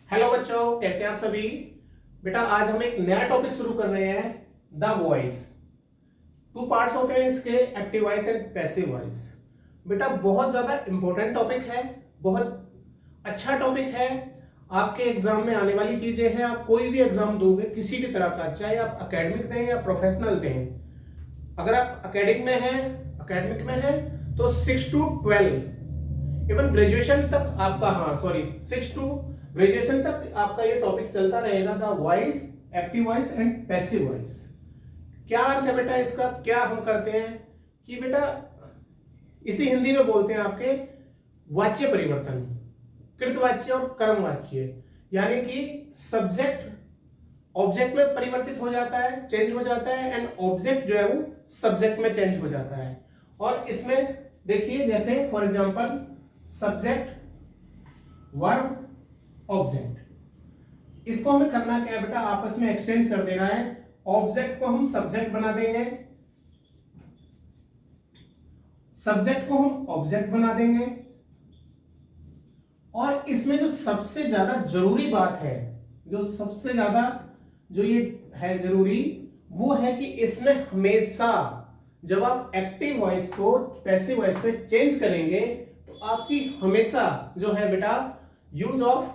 Hello बच्चों, कैसे हैं आप सभी। बेटा आज हम एक नया टॉपिक शुरू कर रहे हैं, द वॉइस। टू पार्ट्स होते हैं इसके, active voice and passive voice. बेटा बहुत ज्यादा इंपॉर्टेंट टॉपिक है, बहुत अच्छा टॉपिक है। आपके एग्जाम में आने वाली चीजें हैं। आप कोई भी एग्जाम दोगे किसी भी तरह का, चाहे आप एकेडमिक दें या प्रोफेशनल दें। अगर आप एकेडमिक में हैं तो 6 to 12, इवन ग्रेजुएशन तक आपका, हाँ सॉरी, 6 to ग्रेजुएशन तक आपका ये टॉपिक चलता रहेगा, the voice, active voice and passive voice. क्या अर्थ है बेटा इसका, क्या हम करते हैं कि बेटा इसी हिंदी में बोलते हैं आपके वाच्य परिवर्तन, कृतवाच्य और कर्मवाच्य। यानी कि सब्जेक्ट ऑब्जेक्ट में परिवर्तित हो जाता है, चेंज हो जाता है, एंड ऑब्जेक्ट जो है वो सब्जेक्ट में चेंज हो जाता है। और इसमें देखिए, जैसे for example subject, verb, object. इसको हमें करना क्या है बेटा, आपस में एक्सचेंज कर देना है। ऑब्जेक्ट को हम सब्जेक्ट बना देंगे, सब्जेक्ट को हम ऑब्जेक्ट बना देंगे। और इसमें जो सबसे ज्यादा जरूरी बात है, जो सबसे ज्यादा जो ये है जरूरी, वो है कि इसमें हमेशा जब आप एक्टिव वॉइस को पैसिव वॉइस में चेंज करेंगे तो आपकी हमेशा जो है बेटा use of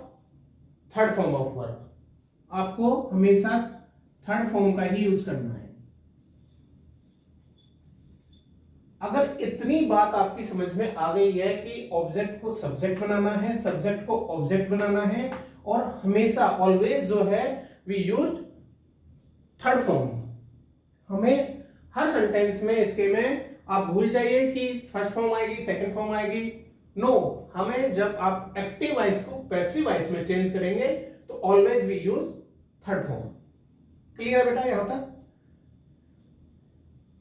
third form of verb, आपको हमेशा थर्ड फॉर्म का ही यूज करना है। अगर इतनी बात आपकी समझ में आ गई है कि ऑब्जेक्ट को सब्जेक्ट बनाना है, सब्जेक्ट को ऑब्जेक्ट बनाना है, और हमेशा ऑलवेज जो है वी यूज थर्ड फॉर्म। हमें हर सेंटेंस में इसके में आप भूल जाइए कि फर्स्ट फॉर्म आएगी, सेकंड फॉर्म आएगी। नो, हमें जब आप एक्टिव वॉइस को पैसिव वॉइस में चेंज करेंगे तो always we use third form. Clear बेटा यहां तक।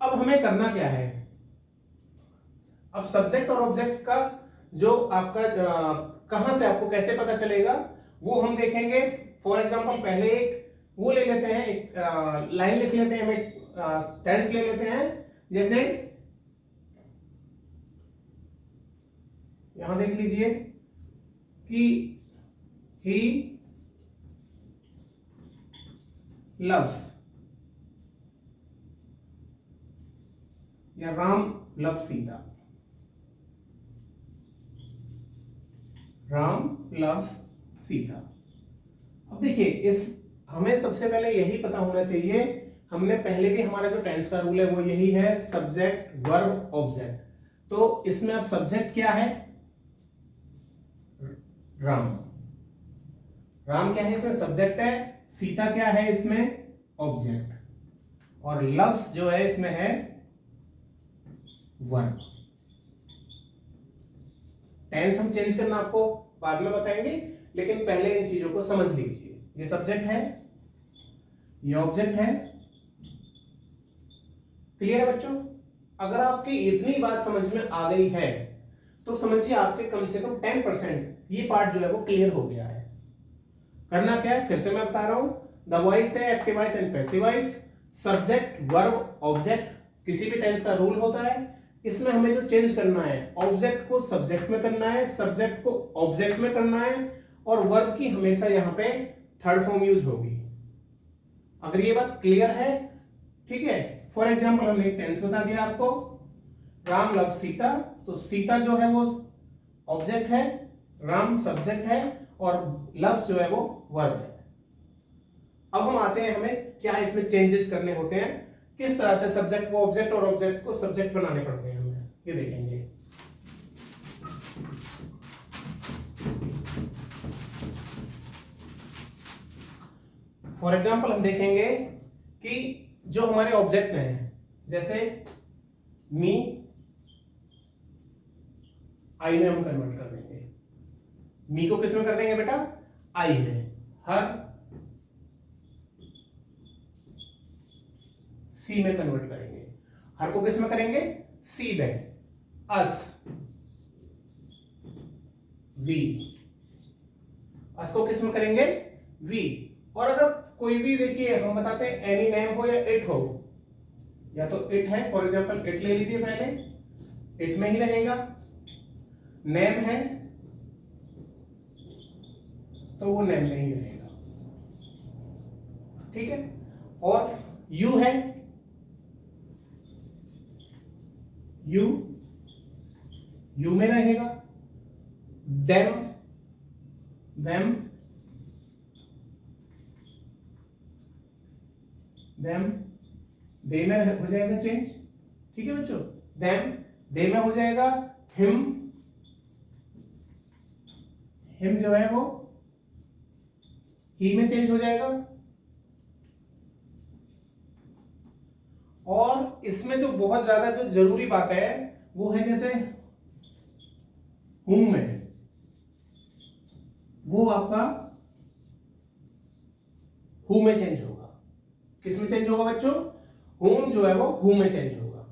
अब हमें करना क्या है, अब सब्जेक्ट और ऑब्जेक्ट का जो आपका कहां से आपको कैसे पता चलेगा वो हम देखेंगे। फॉर एग्जांपल पहले एक वो ले लेते हैं, एक लाइन लिख लेते हैं, हम टेंस ले लेते हैं। जैसे यहां देख लीजिए कि ही लव्स, या राम लव सीता, राम लव्स सीता। अब देखिए, इस हमें सबसे पहले यही पता होना चाहिए, हमने पहले भी हमारा जो टेंस का रूल है वो यही है, सब्जेक्ट, वर्ब, ऑब्जेक्ट। तो इसमें अब सब्जेक्ट क्या है, राम। राम क्या है इसमें, सब्जेक्ट है। सीता क्या है इसमें, ऑब्जेक्ट। और लव्स जो है इसमें है वर्ब। टेंस हम चेंज करना आपको बाद में बताएंगे, लेकिन पहले इन चीजों को समझ लीजिए। ये सब्जेक्ट है, ये ऑब्जेक्ट है। क्लियर है बच्चों। अगर आपकी इतनी बात समझ में आ गई है तो समझिए आपके कम से कम 10% ये पार्ट जो है वो क्लियर हो गया है। करना क्या है, फिर से मैं बता रहा हूं, द वॉइस है active voice and passive voice, subject, verb, object. किसी भी टेंस का रूल होता है, इसमें हमें जो चेंज करना है, ऑब्जेक्ट को सब्जेक्ट में करना है, सब्जेक्ट को ऑब्जेक्ट में करना है, और वर्ब की हमेशा यहां पे थर्ड फॉर्म यूज होगी। अगर ये बात क्लियर है, ठीक है। फॉर एग्जाम्पल हमने एक टेंस बता दिया आपको, राम लव सीता, तो सीता जो है वो ऑब्जेक्ट है, राम सब्जेक्ट है, और लव्स जो है वो वर्ब है। अब हम आते हैं, हमें क्या इसमें चेंजेस करने होते हैं, किस तरह से सब्जेक्ट को ऑब्जेक्ट और ऑब्जेक्ट को सब्जेक्ट बनाने पड़ते हैं हमें, ये देखेंगे। फॉर एग्जाम्पल हम देखेंगे कि जो हमारे ऑब्जेक्ट में है, जैसे मी, आई में हम कन्वर्ट कर देंगे। मी को किस में कर देंगे बेटा, आई में। हर, सी में कन्वर्ट करेंगे। हर को किस में करेंगे, सी में। अस, वी, अस को किस में करेंगे, वी। और अगर कोई भी, देखिए हम बताते हैं एनी नेम हो या इट हो, या तो इट है, फॉर एग्जांपल इट ले लीजिए, पहले इट में ही रहेगा। नेम है तो वो नेम में ही रहेगा। ठीक है, और यू है, यू में रहेगा, देम दे में हो जाएगा चेंज। ठीक है बच्चों, दे में हो जाएगा, हिम जो है वो ही में चेंज हो जाएगा। और इसमें जो बहुत ज्यादा जो जरूरी बात है वो है जैसे हुम में, वो आपका हु में चेंज होगा। किस में चेंज होगा बच्चों? हुम जो है वो हु में चेंज होगा।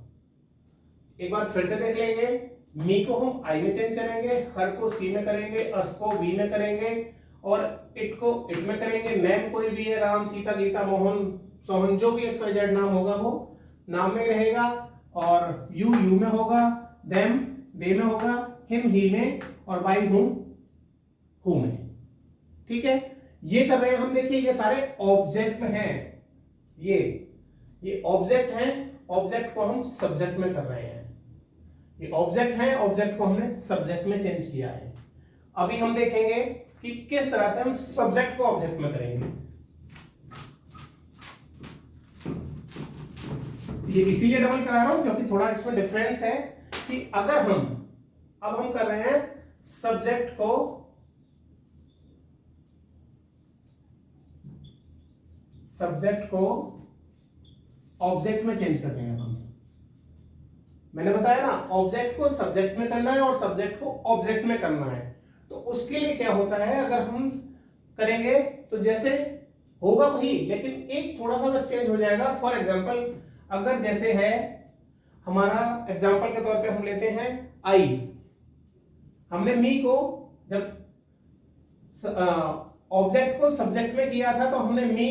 एक बार फिर से देख लेंगे, मी को हम आई में चेंज करेंगे, हर को सी में करेंगे, अस को वी में करेंगे, और इट को इट में करेंगे। नेम कोई भी है, राम, सीता, गीता, मोहन, सोहन, जो भी XYZ नाम होगा वो नाम में रहेगा। और यू में होगा, देम दे में होगा, हिम ही में, और बाई हुम हु में। ठीक है, ये कर रहे हैं हम। देखिए ये सारे ऑब्जेक्ट में हैं, ये ऑब्जेक्ट हैं, ऑब्जेक्ट को हम सब्जेक्ट में कर रहे हैं। ये ऑब्जेक्ट है, ऑब्जेक्ट को हमने सब्जेक्ट में चेंज किया है। अभी हम देखेंगे कि किस तरह से हम सब्जेक्ट को ऑब्जेक्ट में करेंगे। ये इसीलिए डबल करा रहा हूं क्योंकि थोड़ा इसमें डिफरेंस है कि अगर अब हम कर रहे हैं सब्जेक्ट को ऑब्जेक्ट में चेंज कर रहे हैं हम। मैंने बताया ना, ऑब्जेक्ट को सब्जेक्ट में करना है और सब्जेक्ट को ऑब्जेक्ट में करना है। तो उसके लिए क्या होता है, अगर हम करेंगे तो जैसे होगा वही, लेकिन एक थोड़ा सा बस चेंज हो जाएगा। फॉर एग्जांपल, अगर जैसे है हमारा, एग्जांपल के तौर पे हम लेते हैं आई। हमने मी को जब ऑब्जेक्ट को सब्जेक्ट में किया था तो हमने मी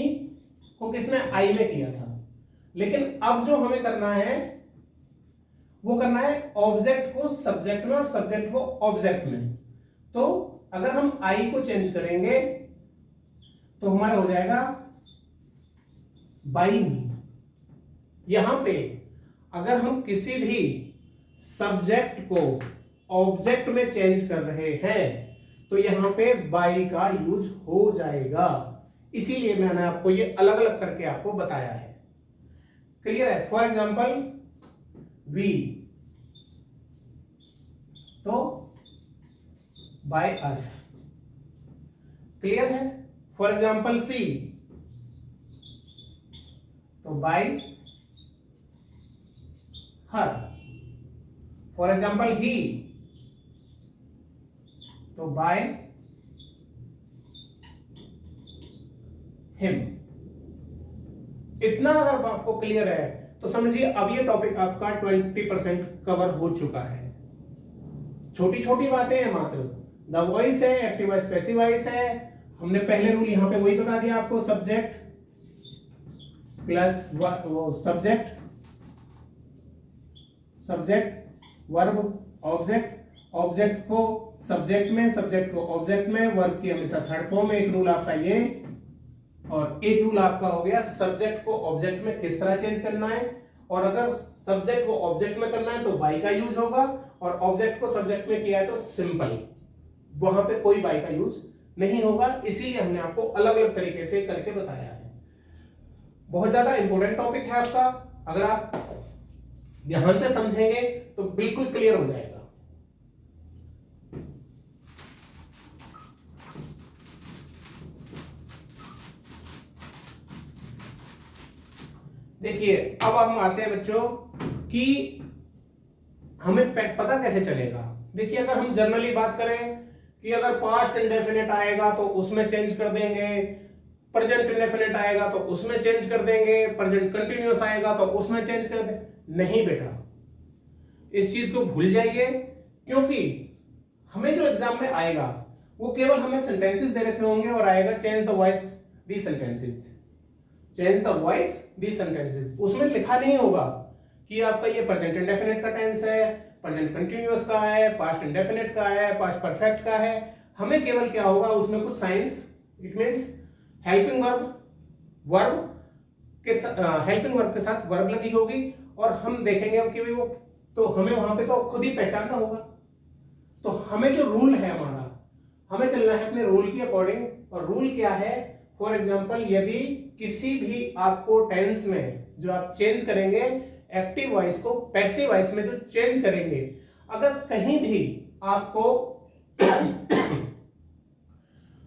को किसमें, आई में किया था। लेकिन अब जो हमें करना है वो करना है ऑब्जेक्ट को सब्जेक्ट में और सब्जेक्ट को ऑब्जेक्ट में। तो अगर हम आई को चेंज करेंगे तो हमारा हो जाएगा बाई मी। यहां पे अगर हम किसी भी सब्जेक्ट को ऑब्जेक्ट में चेंज कर रहे हैं तो यहां पे बाई का यूज हो जाएगा। इसीलिए मैंने आपको ये अलग अलग करके आपको बताया है। क्लियर है? फॉर एग्जाम्पल वी, तो बाय अस। क्लियर है? फॉर एग्जाम्पल सी, तो बाय हर। फॉर एग्जाम्पल ही, तो बाय हिम। इतना अगर आपको क्लियर है तो समझिए अब ये टॉपिक आपका 20% कवर हो चुका है। छोटी छोटी बातें हैं मात्र। द वॉइस है, एक्टिव वॉइस, पैसिव वॉइस है। हमने पहले रूल यहां पे वही बता दिया आपको, सब्जेक्ट प्लस वो सब्जेक्ट वर्ब ऑब्जेक्ट, ऑब्जेक्ट को सब्जेक्ट में, सब्जेक्ट को ऑब्जेक्ट में, वर्ब की हमेशा थर्ड फॉर्म में। एक रूल आपका ये, और एक रूल आपका हो गया सब्जेक्ट को ऑब्जेक्ट में किस तरह चेंज करना है। और अगर सब्जेक्ट को ऑब्जेक्ट में करना है तो बाई का यूज होगा, और ऑब्जेक्ट को सब्जेक्ट में किया है तो सिंपल, वहां पे कोई बाई का यूज नहीं होगा। इसीलिए हमने आपको अलग अलग तरीके से करके बताया है। बहुत ज्यादा इंपॉर्टेंट टॉपिक है आपका। अगर आप ध्यान से समझेंगे तो बिल्कुल क्लियर हो जाएगा। देखिए अब हम आते हैं बच्चों कि हमें पता कैसे चलेगा। देखिए अगर हम जनरली बात करें कि अगर पास्ट इंडेफिनिट आएगा तो उसमें चेंज कर देंगे, प्रेजेंट इंडेफिनिट आएगा तो उसमें चेंज कर देंगे, प्रेजेंट कंटिन्यूअस आएगा तो उसमें चेंज कर देंगे। नहीं बेटा, इस चीज को भूल जाइए, क्योंकि हमें जो एग्जाम में आएगा वो केवल हमें सेंटेंसेस दे रखे होंगे और आएगा change the voice the sentences, change the voice the sentences. उसमें लिखा नहीं होगा कि आपका ये प्रेजेंट इंडेफिनिट का टेंस है, प्रेजेंट कंटिन्यूअस का है, पास्ट इंडेफिनिट का है, पास्ट परफेक्ट का है। हमें केवल क्या होगा, उसमें कुछ science it means helping verb helping verb के साथ वर्ब लगी होगी, और हम देखेंगे कि भाई वो, तो हमें वहां पे तो खुद ही पहचानना होगा। तो हमें जो रूल है हमारा, हमें चलना है अपने रूल के अकॉर्डिंग। और रूल क्या है? फॉर एग्जांपल, यदि किसी भी आपको टेंस में जो आप चेंज करेंगे, एक्टिव वॉइस को पैसिव वॉइस में जो चेंज करेंगे, अगर कहीं भी आपको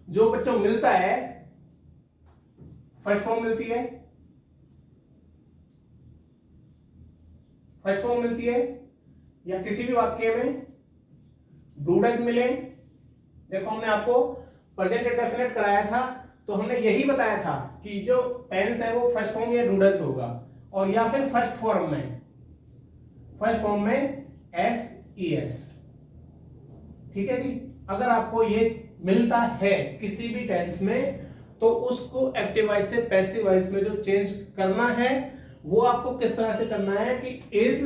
जो बच्चों मिलता है, फर्स्ट फॉर्म मिलती है, फर्स्ट फॉर्म मिलती है, या किसी भी वाक्य में डूडज मिले। देखो हमने आपको प्रेजेंट इंडेफिनिट कराया था, तो हमने यही बताया था कि जो टेंस है वो फर्स्ट फॉर्म या डूडज होगा, और या फिर फर्स्ट फॉर्म में SES। ठीक है जी। अगर आपको ये मिलता है किसी भी टेंस में, तो उसको एक्टिव वॉइस से पैसिव वॉइस में जो चेंज करना है, वो आपको किस तरह से करना है कि इज,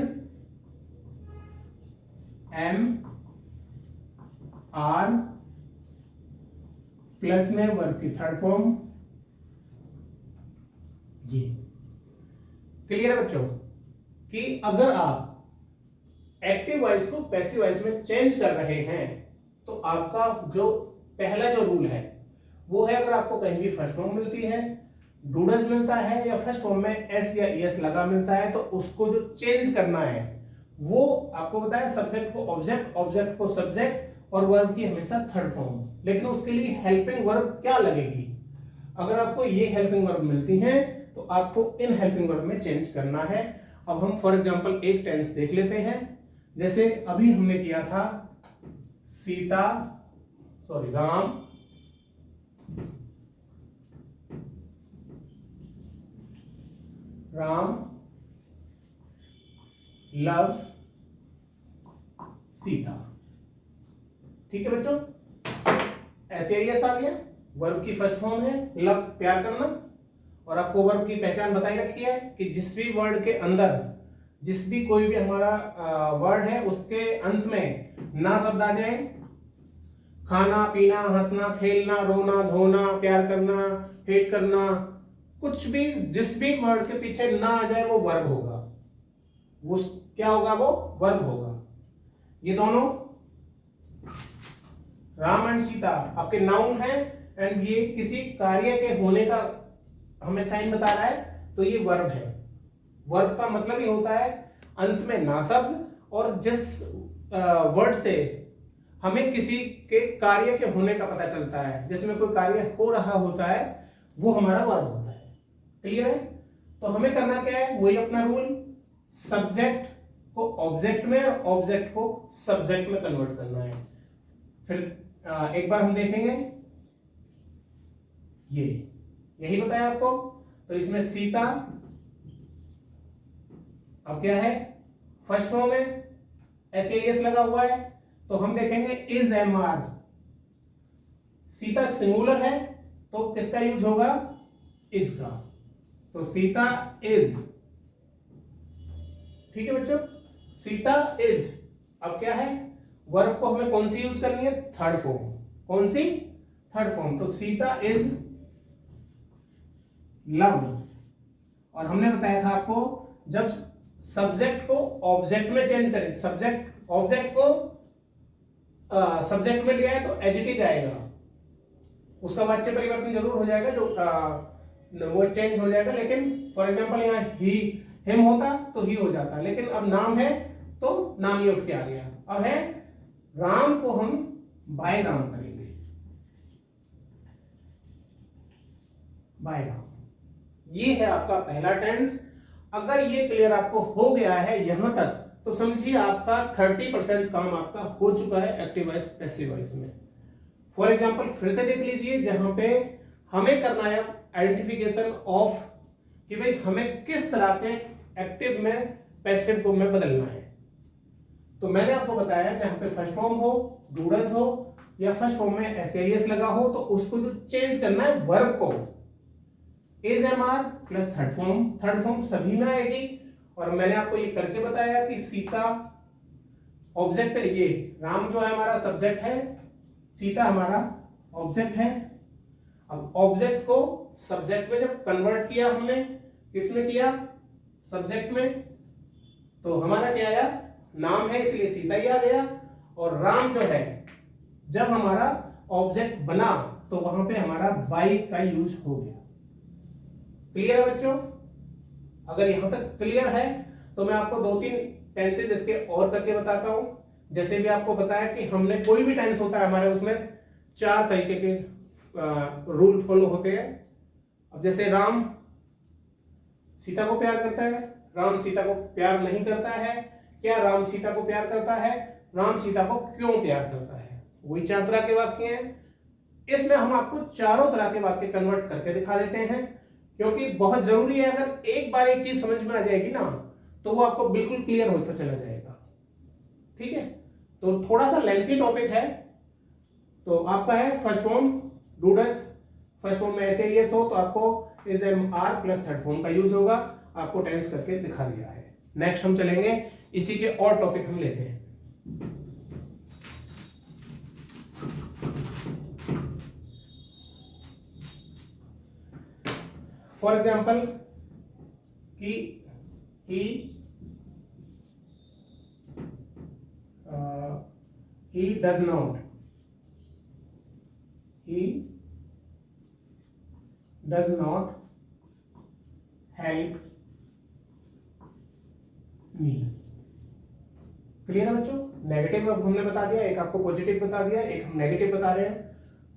एम, आर प्लस में वर्ब की थर्ड फॉर्म, ये क्लियर है बच्चों? कि अगर आप एक्टिव वॉइस को पैसिव वॉइस में चेंज कर रहे हैं, तो आपका जो पहला जो रूल है वो है, अगर आपको कहीं भी फर्स्ट फॉर्म मिलती है, डूडल्स मिलता है, या फर्स्ट फॉर्म में एस या एस लगा मिलता है, तो उसको जो चेंज करना है वो आपको बताया, सब्जेक्ट को ऑब्जेक्ट, ऑब्जेक्ट को सब्जेक्ट, और वर्ब की हमेशा थर्ड फॉर्म। लेकिन उसके लिए हेल्पिंग वर्ब क्या लगेगी? अगर आपको ये हेल्पिंग वर्ब मिलती है, तो आपको इन हेल्पिंग वर्ब में चेंज करना है। अब हम फॉर एग्जांपल एक टेंस देख लेते हैं, जैसे अभी हमने किया था राम लव्स सीता। ठीक है बच्चों, SES आ गया, वर्ब की फर्स्ट फॉर्म है, लव प्यार करना, और आपको वर्ब की पहचान बताई रखी है कि जिस भी वर्ड के अंदर, जिस भी कोई भी हमारा वर्ड है, उसके अंत में ना शब्द आ जाए, खाना पीना, हंसना खेलना, रोना धोना, प्यार करना, हेट करना, कुछ भी जिस भी वर्ड के पीछे ना आ जाए, वो वर्ब होगा। वो क्या होगा? वो वर्ब होगा। ये दोनों राम एंड सीता आपके नाउन है, एंड ये किसी कार्य के होने का हमें साइन बता रहा है, तो ये वर्ब है। वर्ब का मतलब ही होता है अंत में ना शब्द, और जिस वर्ड से हमें किसी के कार्य के होने का पता चलता है, जिसमें कोई कार्य हो रहा होता है, वो हमारा वर्ब होता है। क्लियर है? तो हमें करना क्या है? वही अपना रूल, सब्जेक्ट को ऑब्जेक्ट में और ऑब्जेक्ट को सब्जेक्ट में कन्वर्ट करना है। फिर एक बार हम देखेंगे, ये यही बताया आपको। तो इसमें सीता अब क्या है? फर्स्ट फॉर्म है, SES लगा हुआ है, तो हम देखेंगे इज MR। सीता सिंगुलर है, तो किसका यूज होगा? इज का। तो सीता इज। ठीक है बच्चों, सीता इज। अब क्या है? वर्ब को हमें कौन सी यूज करनी है? Third form. कौन सी? Third form. तो सीता इज लव्ड। और हमने बताया था आपको, जब सब्जेक्ट को ऑब्जेक्ट में चेंज करें, सब्जेक्ट ऑब्जेक्ट को सब्जेक्ट में लिया है, तो एडजेक्टिव आएगा, उसका वाच्य परिवर्तन जरूर हो जाएगा, जो वो चेंज हो जाएगा। लेकिन फॉर एग्जांपल यहाँ ही, हिम होता तो ही हो जाता, लेकिन अब नाम है तो नाम ही उठ के आ गया। अब है राम को हम बाय राम करेंगे, बाय राम। ये है आपका पहला टेंस। अगर ये क्लियर आपको हो गया है यहां तक, तो समझिए आपका 30% काम आपका हो चुका है एक्टिव वॉइस पैसिव वॉइस में। फॉर एग्जांपल फिर से देख लीजिए, जहां पे हमें करना है आइडेंटिफिकेशन ऑफ कि भाई हमें किस तरह के एक्टिव में पैसिव को में बदलना है। तो मैंने आपको बताया, जहां पे फर्स्ट फॉर्म हो, डूडल्स हो, या फर्स्ट फॉर्म में SES लगा हो, तो उसको जो चेंज करना है वर्ब को, is MR plus third form सभी में आएगी। और मैंने आपको ये करके बताया कि सीता ऑब्जेक्ट है, ये राम जो है हमारा सब्जेक्ट है, सीता हमारा ऑब्जेक्ट है। अब ऑब्जेक्ट को सब्जेक्ट में जब कन्वर्ट किया हमने, किसमें किया, सब्जेक्ट में, तो हमारा क्या आया, नाम है इसलिए सीता ही आ गया। और राम जो है जब हमारा ऑब्जेक्ट बना तो वहां पे हमारा बाई का यूज हो गया। क्लियर है बच्चों? अगर यहां तक क्लियर है तो मैं आपको 2-3 टेंसेज इसके और करके बताता हूं। जैसे भी आपको बताया कि हमने कोई भी टेंस होता है हमारे, उसमें 4 तरीके के रूल फॉलो होते हैं। अब जैसे राम सीता को प्यार करता है, राम सीता को प्यार नहीं करता है, क्या राम सीता को प्यार करता है, राम सीता को क्यों प्यार करता है, वही 4 तरह के वाक्य हैं। इसमें हम आपको चारों तरह के वाक्य कन्वर्ट करके दिखा देते हैं, क्योंकि बहुत जरूरी है। अगर एक बार एक चीज समझ में आ जाएगी ना तो वो आपको बिल्कुल क्लियर होता चला जाएगा। ठीक है, तो थोड़ा सा लेंथी टॉपिक है। तो आपका है first form do does, first form में ऐसे यस हो तो आपको is am are plus third form का यूज होगा। आपको टेंस करके दिखा दिया है। नेक्स्ट हम चलेंगे, इसी के और टॉपिक हम लेते हैं। For example he does not help me। Clear है बच्चों? नेगेटिव अब हमने बता दिया, एक आपको पॉजिटिव बता दिया, एक हम नेगेटिव बता रहे हैं,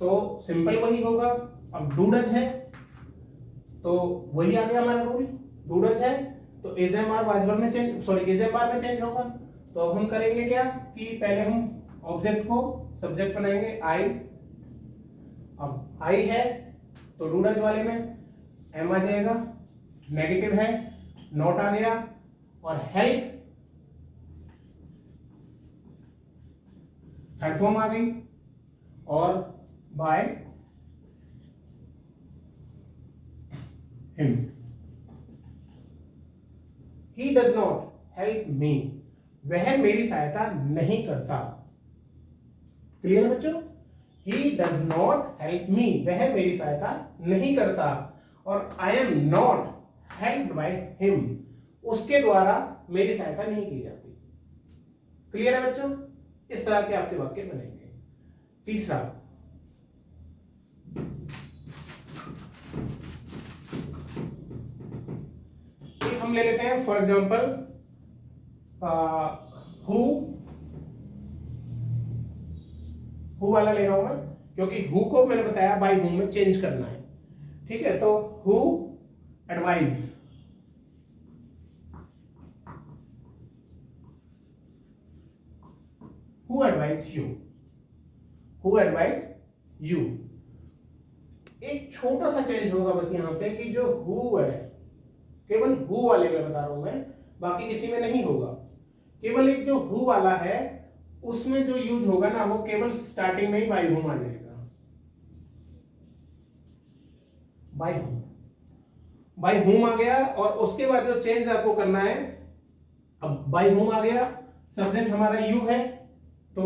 तो सिंपल वही होगा। अब डू डज है तो वही आ गया हमारा रूल, डू डज है तो is am are voice verb में change, sorry is am are में चेंज होगा। तो अब हम करेंगे क्या कि पहले हम ऑब्जेक्ट को सब्जेक्ट बनाएंगे आई। अब आई है तो डू डज वाले में एम आ जाएगा, नेगेटिव है नॉट आ गया, और हेल्प थर्ड फॉर्म आ गई, और by him. He does not help me, वह मेरी सहायता नहीं करता। क्लियर है बच्चों? He does not help me, वह मेरी सहायता नहीं करता। और I am not helped by him, उसके द्वारा मेरी सहायता नहीं की जाती। क्लियर है बच्चों? इस तरह के आपके वाक्य बनेंगे। तीसरा, एक हम ले लेते हैं फॉर एग्जाम्पल हु वाला ले रहा हूं मैं, क्योंकि हु को मैंने बताया बाय हूम में चेंज करना है। ठीक है, तो who advise, who advise you, who advise you. एक छोटा सा चेंज होगा बस यहां पे कि जो हु है केवल हु वाले में बता रहा हूं मैं, बाकी किसी में नहीं होगा। केवल एक जो हु वाला है उसमें जो यूज होगा ना वो केवल स्टार्टिंग में ही बाय हूम आ जाएगा। बाय हूम, बाय हूम आ गया, और उसके बाद जो चेंज आपको करना है, अब बाय हूम आ गया, सब्जेक्ट हमारा यू है, तो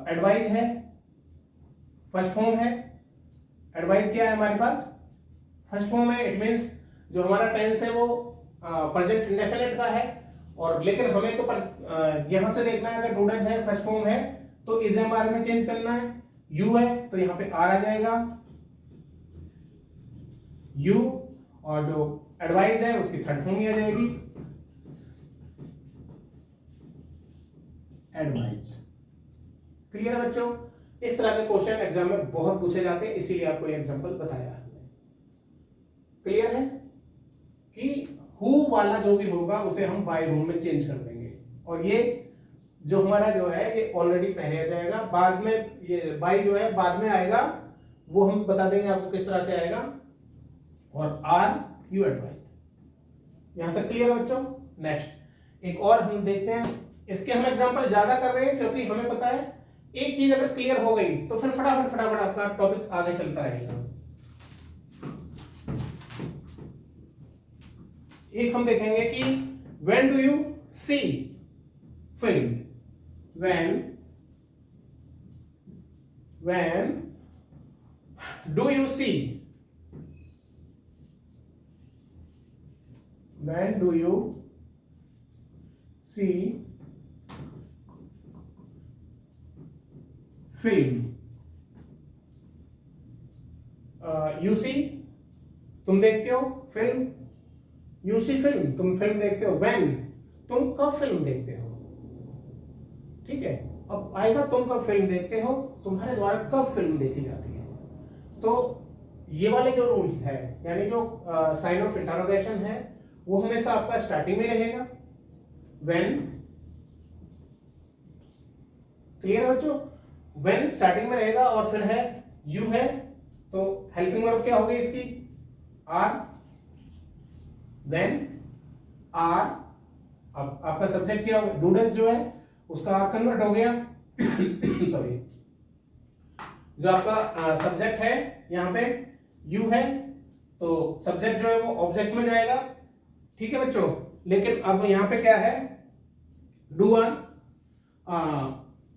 एडवाइज है, फर्स्ट फॉर्म है। एडवाइज क्या है हमारे पास? फर्स्ट फॉर्म है। इट मींस जो हमारा टेंस है वो प्रेजेंट इंडेफिनिट का है, और लेकिन हमें तो यहां से देखना है, अगर डू डज है फर्स्ट फॉर्म है तो इज एम आर में चेंज करना है। यू है तो यहां पे आर आ जाएगा, यू, और जो एडवाइस है उसकी थर्ड फॉर्म ही आ जाएगी, एडवाइज्ड। क्लियर है बच्चों? इस तरह के क्वेश्चन एग्जाम में बहुत पूछे जाते हैं, इसीलिए आपको ये एग्जांपल बताया है। क्लियर है कि हु वाला जो भी होगा उसे हम बाय हूम में चेंज कर देंगे, और ये जो हमारा जो है ये ऑलरेडी पहले आ जाएगा, बाद में ये बाय जो है बाद में आएगा, वो हम बता देंगे आपको किस तरह से आएगा। और आर यू एडवाइज। यहां तक क्लियर है बच्चों? नेक्स्ट एक और हम देखते हैं, इसके हम एग्जांपल ज्यादा कर रहे हैं क्योंकि हमें पता है एक चीज अगर क्लियर हो गई तो फिर फटाफट फटाफट आपका टॉपिक आगे चलता रहेगा। एक हम देखेंगे कि when do you see film, when do you see, when do you see film? You see, तुम देखते हो फिल्म, यू सी फिल्म, तुम फिल्म देखते हो, व्हेन, तुम कब फिल्म देखते हो, ठीक है। अब आएगा तुम कब फिल्म देखते हो, तुम्हारे द्वारा कब फिल्म देखी जाती है। तो ये वाले जो रूल है, यानी जो साइन ऑफ इंटरोगेशन है, वो हमेशा आपका स्टार्टिंग में रहेगा, व्हेन, क्लियर है बच्चों, व्हेन स्टार्टिंग में रहेगा, और फिर है यू है, तो हेल्पिंग वर्ब क्या होगी इसकी, आर, व्हेन, आर, अब आपका सब्जेक्ट क्या होगा, डूडस जो है उसका आर कन्वर्ट हो गया सॉरी, जो आपका सब्जेक्ट है यहाँ पे यू है, तो सब्जेक्ट जो है वो ऑब्जेक्ट में जाएगा, ठीक है बच्चों। लेकिन अब यहाँ पे क्या है, डूअर,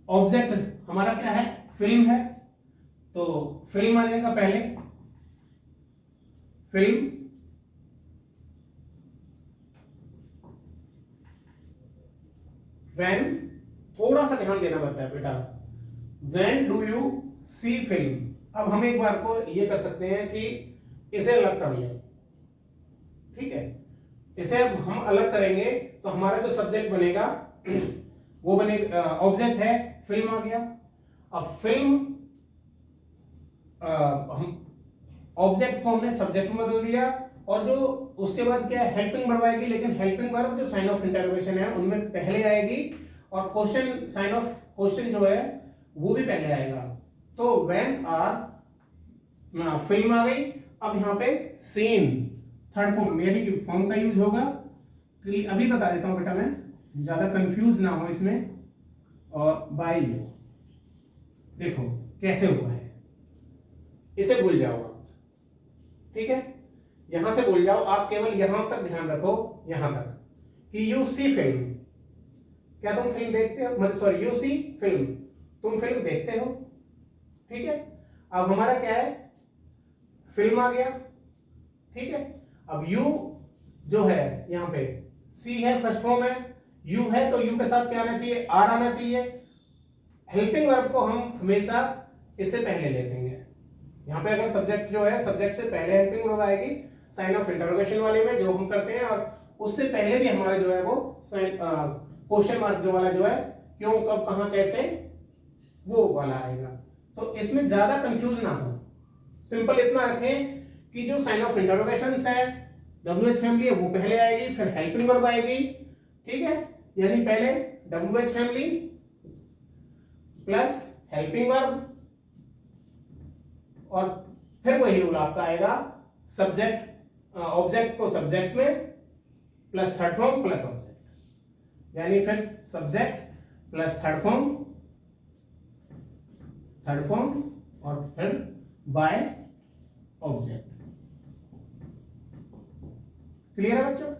ऑब्जेक्ट हमारा क्या है, फिल्म है, तो फिल्म आ जाएगा पहले, फिल्म, व्हेन, थोड़ा सा ध्यान देना पड़ता है बेटा, when do you see film. अब हम एक बार को ये कर सकते हैं कि इसे अलग कर लें, ठीक है, इसे अब हम अलग करेंगे तो हमारा जो सब्जेक्ट बनेगा वो बनेगा, ऑब्जेक्ट है फिल्म आ गया, अब फिल्म हम ऑब्जेक्ट को हमने सब्जेक्ट में बदल दिया, और जो उसके बाद क्या है, हेल्पिंग वर्ब आएगी, लेकिन हेल्पिंग वर्ब जो साइन ऑफ इंटरोगेशन है उनमें पहले आएगी, और क्वेश्चन, साइन ऑफ क्वेश्चन जो है वो भी पहले आएगा। तो व्हेन आर, फिल्म आ गई, अब यहाँ पे सीन थर्ड फॉर्म, यानी कि फॉर्म का यूज होगा, अभी बता देता हूं बेटा, मैं ज्यादा कंफ्यूज ना हो इसमें, और बाई, देखो कैसे हुआ है, इसे भूल जाओ आप, ठीक है, यहां से भूल जाओ आप, केवल यहां तक ध्यान रखो, यहां तक कि यू सी फिल्म, क्या तुम फिल्म देखते हो, मतलब सॉरी, यू सी फिल्म, तुम फिल्म देखते हो, ठीक है। अब हमारा क्या है, फिल्म आ गया, ठीक है। अब यू जो है यहाँ पे सी है, फर्स्ट फॉर्म है, यू है, तो यू के साथ क्या आना चाहिए, आर आना चाहिए। हेल्पिंग वर्ब को हम हमेशा इससे पहले लेते हैं, यहाँ पे अगर सब्जेक्ट जो है, सब्जेक्ट से पहले हेल्पिंग वर्ब आएगी, साइन ऑफ इंटरोगेशन वाले में जो हम करते हैं, और उससे पहले भी हमारा जो है वो क्वेश्चन मार्क जो वाला जो है, क्यों, कब, कहां, कैसे, वो वाला आएगा। तो इसमें ज्यादा कंफ्यूज ना हो, सिंपल इतना रखें कि जो साइन ऑफ इंटरोगेशन है, WH फैमिली है, वो पहले आएगी, फिर हेल्पिंग वर्ब आएगी, ठीक है, यानी पहले WH family plus helping verb, और फिर वही रूल आपका आएगा, सब्जेक्ट, ऑब्जेक्ट को सब्जेक्ट में plus third form plus object, यानी फिर सब्जेक्ट प्लस थर्ड फॉर्म और फिर बाय ऑब्जेक्ट। क्लियर है बच्चों?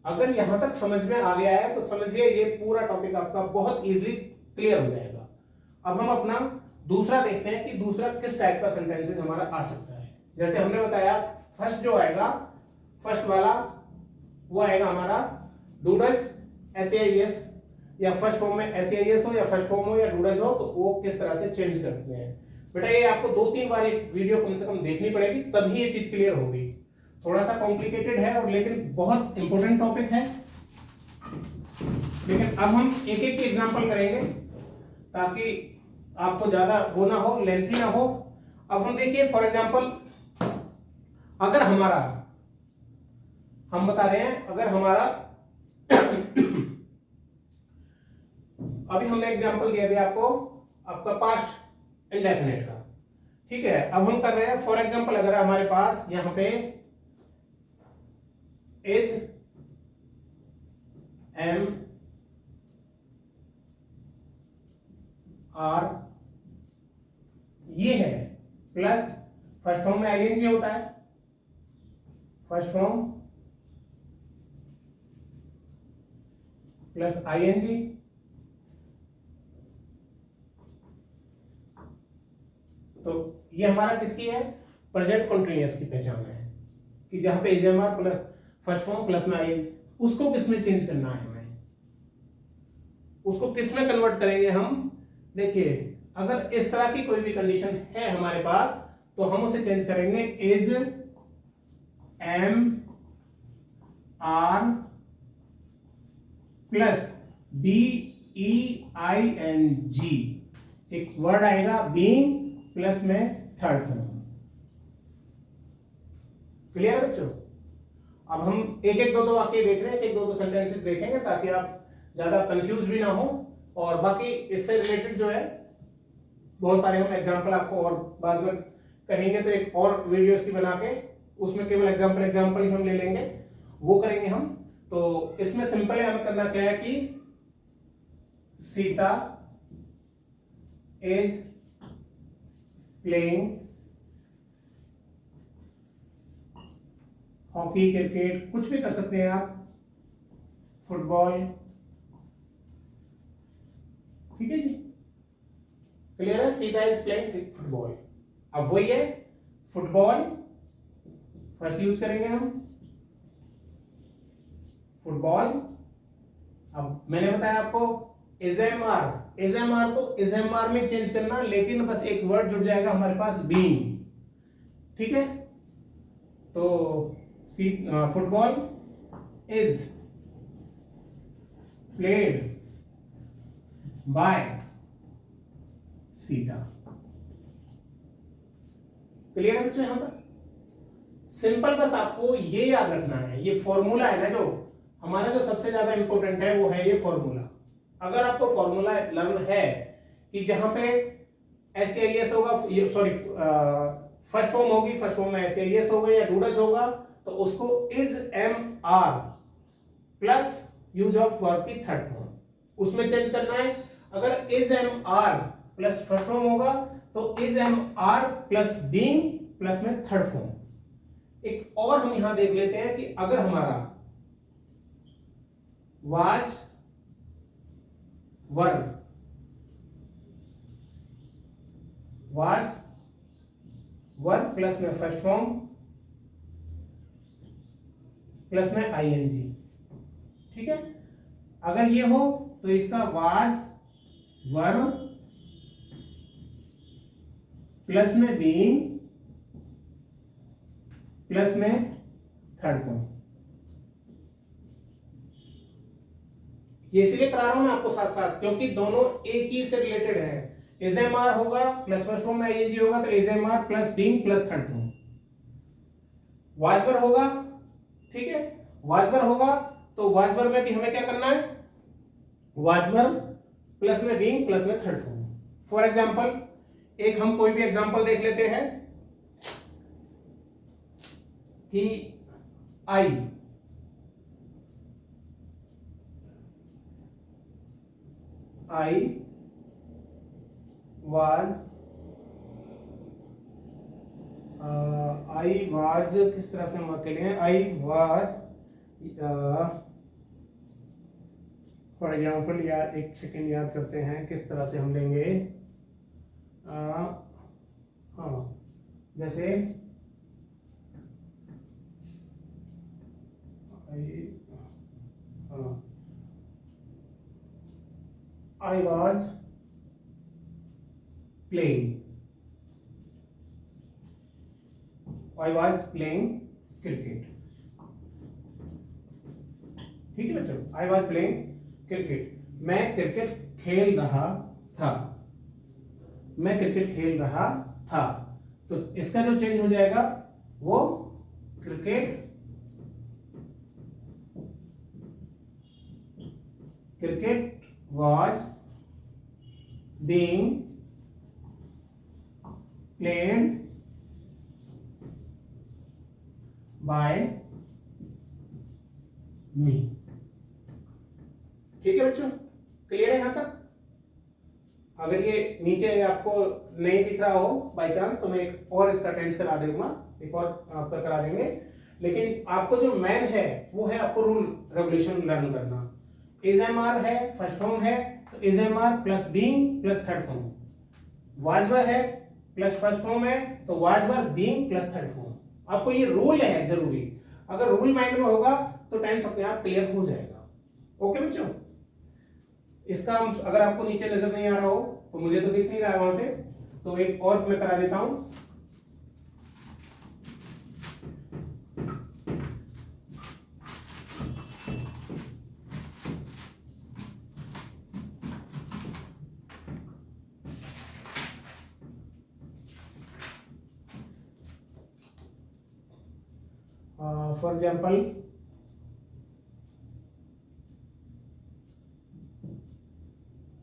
अगर यहां तक समझ में आ गया है तो समझिए ये पूरा टॉपिक आपका बहुत इजीली क्लियर हो जाएगा। अब हम अपना दूसरा देखते हैं कि दूसरा किस टाइप का सेंटेंसेस हमारा आ सकता है। जैसे हमने बताया, फर्स्ट जो आएगा, फर्स्ट वाला वो आएगा हमारा डूडल्स, SAIS, या फर्स्ट फॉर्म में SAIS हो या फर्स्ट फॉर्म हो या डूडल्स हो, तो वो किस तरह से चेंज करते हैं। बेटा ये आपको 2-3 बार वीडियो कम से कम देखनी पड़ेगी, तभी ये चीज क्लियर होगी। थोड़ा सा कॉम्प्लिकेटेड है और लेकिन बहुत इंपॉर्टेंट टॉपिक है। लेकिन अब हम एक एक एग्जांपल करेंगे ताकि आपको ज्यादा वो ना हो, लेंथी ना हो। अब हम देखिए, फॉर एग्जांपल, अगर हमारा, हम बता रहे हैं, अगर हमारा अभी हमने एग्जांपल दिया था आपको, आपका पास्ट इंडेफिनिट का, ठीक है। अब हम कर रहे हैं, फॉर एग्जांपल, अगर हमारे पास यहां पे इज, एम, आर, ये है, प्लस फर्स्ट फॉर्म में आईएनजी होता है, फर्स्ट फॉर्म प्लस आईएनजी, तो ये हमारा किसकी है, प्रेजेंट कंटिन्यूअस की पहचान है कि जहां पे is am are plus first form plus में आई, उसको किस में चेंज करना है हमें, उसको किस में कन्वर्ट करेंगे हम। देखिए अगर इस तरह की कोई भी कंडीशन है हमारे पास तो हम उसे चेंज करेंगे is am are plus B E I N G, एक वर्ड आएगा बीइंग प्लस में थर्ड फॉर्म। क्लियर है बच्चों। अब हम एक एक दो वाक्य देख रहे हैं, एक दो सेंटेंसेस देखेंगे ताकि आप ज्यादा कंफ्यूज भी ना हो, और बाकी इससे रिलेटेड जो है बहुत सारे हम एग्जांपल आपको और बाद में कहेंगे, तो एक और वीडियो इसकी बना के उसमें केवल एग्जांपल ही हम ले लेंगे, वो करेंगे हम। तो इसमें सिंपल है, हमें करना क्या है कि Sita is playing hockey, cricket, कुछ भी कर सकते हैं आप, फुटबॉल, ठीक है जी, क्लियर है। सीता इज प्लेइंग फुटबॉल, अब वही है फुटबॉल, फर्स्ट यूज करेंगे हम फुटबॉल। अब मैंने बताया आपको इज एम आर को इज एम आर में चेंज करना, लेकिन बस एक वर्ड जुड़ जाएगा हमारे पास बीइंग, ठीक है। तो football is played by Sita. Clear है बच्चों, यहां तक सिंपल। बस आपको ये याद रखना है, ये फॉर्मूला है ना जो हमारा जो सबसे ज्यादा इंपॉर्टेंट है, वो है ये फॉर्मूला। अगर आपको फॉर्मूला लर्न है कि जहां पे एस होगा, सॉरी फर्स्ट फॉर्म होगी, फर्स्ट फॉर्म में एस होगा या डूडच होगा, तो उसको is am are plus use of verb की थर्ड फॉर्म उसमें चेंज करना है। अगर is am are plus first form होगा तो is am are plus being plus में थर्ड फॉर्म। एक और हम यहां देख लेते हैं कि अगर हमारा वाज वर्ब प्लस में फर्स्ट फॉर्म प्लस में आईएनजी, ठीक है। अगर ये हो तो इसका वाज वर्ब प्लस में बीइंग प्लस में थर्ड फॉर्म। ये इसलिए करा रहा हूं मैं आपको साथ साथ क्योंकि दोनों एक ही से रिलेटेड है। इज एम आर होगा प्लस फर्स्ट फॉर्म में आईएनजी होगा तो is am are plus being plus third form. Was were होगा, ठीक है, वाजवर होगा तो वाजवर में भी हमें क्या करना है, वाजवर प्लस में बीइंग प्लस में थर्ड फॉर्म। फॉर एग्जांपल एक हम कोई भी एग्जांपल देख लेते हैं कि आई वाज किस तरह से हम वर्क करेंगे, आई वाज फॉर एग्जाम्पल, या एक सेकेंड याद करते हैं किस तरह से हम लेंगे। हाँ जैसे आई वाज प्लेइंग क्रिकेट, ठीक है बच्चों, आई वाज प्लेइंग क्रिकेट, मैं क्रिकेट खेल रहा था, मैं क्रिकेट खेल रहा था। तो इसका जो चेंज हो जाएगा वो cricket was being played by me. ठीक है बच्चों, क्लियर है यहां तक। अगर ये नीचे आपको नहीं दिख रहा हो बाय चांस तो मैं एक और इसका टेंस करा दूंगा, एक और आपका करा देंगे, लेकिन आपको जो मेन है वो है आपको रूल रेगुलेशन लर्न करना। इज एम आर है, फर्स्ट फॉर्म है तो is am are plus being plus third form. Was were है प्लस फर्स्ट फॉर्म है तो was were being plus third form. आपको ये रूल है जरूरी, अगर रूल माइंड में होगा तो टेंस अपने आप क्लियर हो जाएगा। ओके बच्चों, इसका अगर आपको नीचे नजर नहीं आ रहा हो तो मुझे तो दिख नहीं रहा है वहां से, तो एक और मैं करा देता हूं। For example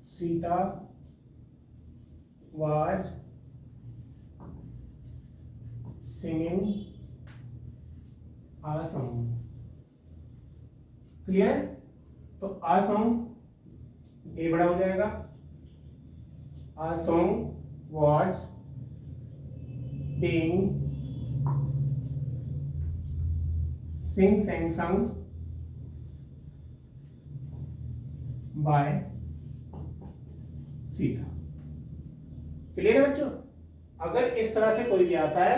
Sita was singing a song। Clear है? तो a song ए बड़ा हो जाएगा, a song was being sing sang sung by Sita. Clear है बच्चों? अगर इस तरह से कोई भी आता है